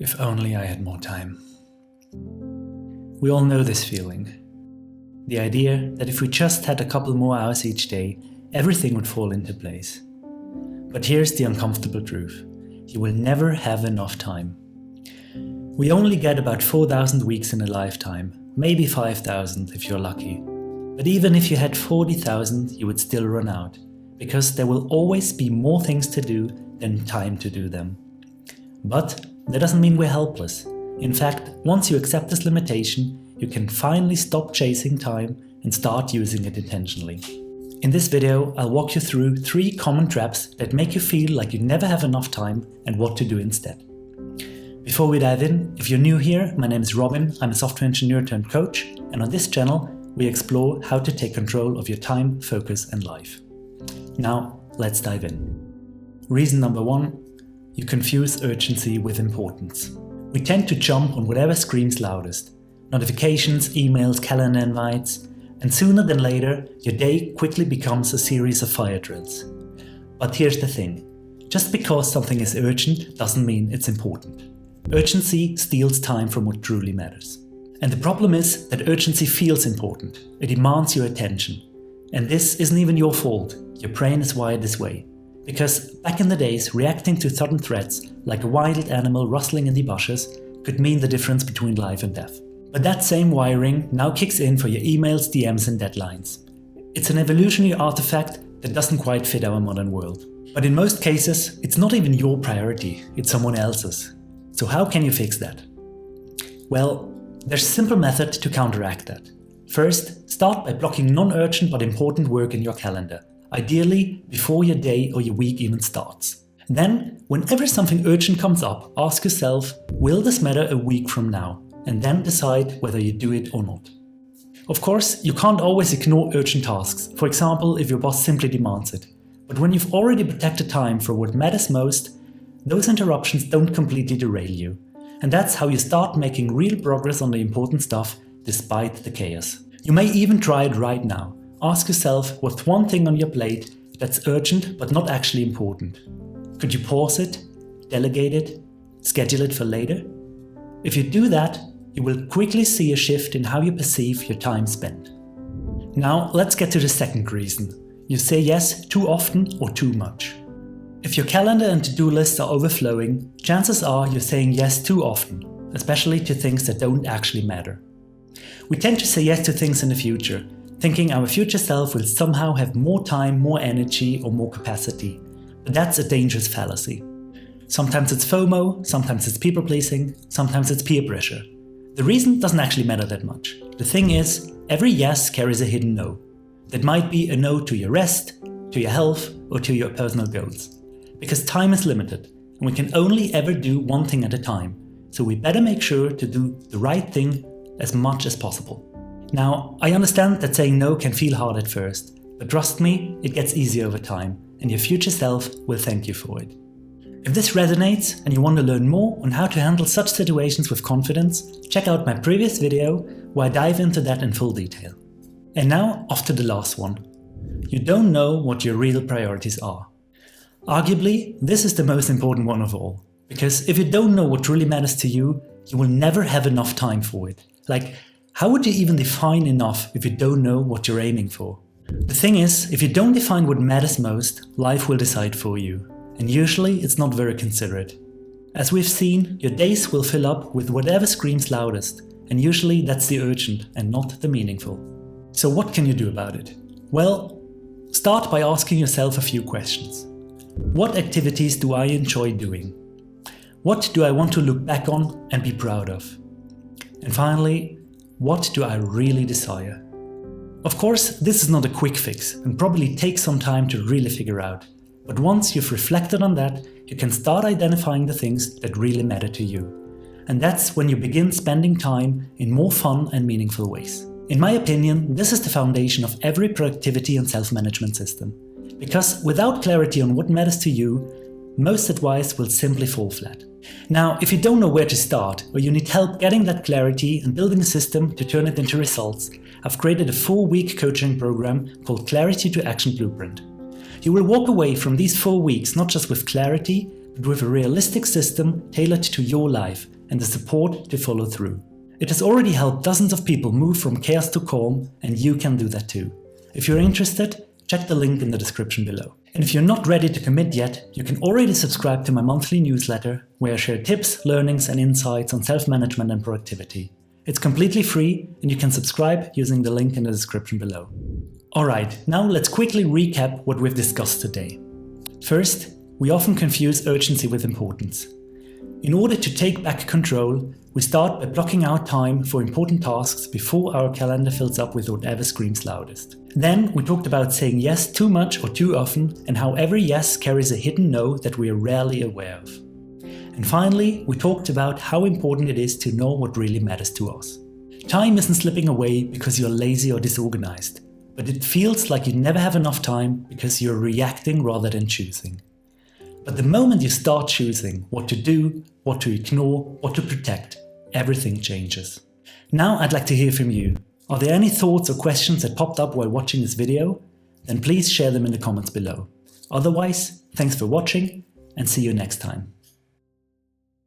If only I had more time. We all know this feeling. The idea that if we just had a couple more hours each day, everything would fall into place. But here's the uncomfortable truth. You will never have enough time. We only get about 4,000 weeks in a lifetime, maybe 5,000 if you're lucky. But even if you had 40,000, you would still run out, because there will always be more things to do than time to do them. But that doesn't mean we're helpless. In fact, once you accept this limitation, you can finally stop chasing time and start using it intentionally. In this video, I'll walk you through 3 common traps that make you feel like you never have enough time and what to do instead. Before we dive in, if you're new here, my name is Robin, I'm a software engineer turned coach, and on this channel, we explore how to take control of your time, focus and life. Now, let's dive in. Reason number 1, you confuse urgency with importance. We tend to jump on whatever screams loudest. Notifications, emails, calendar invites, and sooner than later, your day quickly becomes a series of fire drills. But here's the thing. Just because something is urgent doesn't mean it's important. Urgency steals time from what truly matters. And the problem is that urgency feels important. It demands your attention. And this isn't even your fault. Your brain is wired this way. Because back in the days, reacting to sudden threats, like a wild animal rustling in the bushes, could mean the difference between life and death. But that same wiring now kicks in for your emails, DMs and deadlines. It's an evolutionary artifact that doesn't quite fit our modern world. But in most cases, it's not even your priority, it's someone else's. So how can you fix that? Well, there's a simple method to counteract that. First, start by blocking non-urgent but important work in your calendar. Ideally, before your day or your week even starts. Then, whenever something urgent comes up, ask yourself, will this matter a week from now? And then decide whether you do it or not. Of course, you can't always ignore urgent tasks, for example if your boss simply demands it. But when you've already protected time for what matters most, those interruptions don't completely derail you. And that's how you start making real progress on the important stuff despite the chaos. You may even try it right now. Ask yourself what's one thing on your plate that's urgent but not actually important. Could you pause it, delegate it, schedule it for later? If you do that, you will quickly see a shift in how you perceive your time spent. Now let's get to the second reason. You say yes too often or too much. If your calendar and to-do lists are overflowing, chances are you're saying yes too often, especially to things that don't actually matter. We tend to say yes to things in the future, thinking our future self will somehow have more time, more energy or more capacity. But that's a dangerous fallacy. Sometimes it's FOMO, sometimes it's people-pleasing, sometimes it's peer pressure. The reason doesn't actually matter that much. The thing is, every yes carries a hidden no. That might be a no to your rest, to your health, or to your personal goals. Because time is limited, and we can only ever do one thing at a time. So we better make sure to do the right thing as much as possible. Now, I understand that saying no can feel hard at first, but trust me, it gets easier over time, and your future self will thank you for it. If this resonates and you want to learn more on how to handle such situations with confidence, check out my previous video where I dive into that in full detail. And now, off to the last one. You don't know what your real priorities are. Arguably, this is the most important one of all, because if you don't know what truly matters to you, you will never have enough time for it. Like, how would you even define enough if you don't know what you're aiming for? The thing is, if you don't define what matters most, life will decide for you. And usually it's not very considerate. As we've seen, your days will fill up with whatever screams loudest, and usually that's the urgent and not the meaningful. So what can you do about it? Well, start by asking yourself a few questions. What activities do I enjoy doing? What do I want to look back on and be proud of? And finally, what do I really desire? Of course, this is not a quick fix and probably takes some time to really figure out. But once you've reflected on that, you can start identifying the things that really matter to you. And that's when you begin spending time in more fun and meaningful ways. In my opinion, this is the foundation of every productivity and self-management system. Because without clarity on what matters to you, most advice will simply fall flat. Now, if you don't know where to start, or you need help getting that clarity and building a system to turn it into results, I've created a 4-week coaching program called Clarity to Action Blueprint. You will walk away from these 4 weeks not just with clarity, but with a realistic system tailored to your life and the support to follow through. It has already helped dozens of people move from chaos to calm, and you can do that too. If you're interested, check the link in the description below. And if you're not ready to commit yet, you can already subscribe to my monthly newsletter, where I share tips, learnings and insights on self-management and productivity. It's completely free, and you can subscribe using the link in the description below. Alright, now let's quickly recap what we've discussed today. First, we often confuse urgency with importance. In order to take back control, we start by blocking out time for important tasks before our calendar fills up with whatever screams loudest. Then we talked about saying yes too much or too often, and how every yes carries a hidden no that we are rarely aware of. And finally, we talked about how important it is to know what really matters to us. Time isn't slipping away because you're lazy or disorganized, but it feels like you never have enough time because you're reacting rather than choosing. But the moment you start choosing what to do, what to ignore, what to protect, everything changes. Now I'd like to hear from you. Are there any thoughts or questions that popped up while watching this video? Then please share them in the comments below. Otherwise, thanks for watching and see you next time.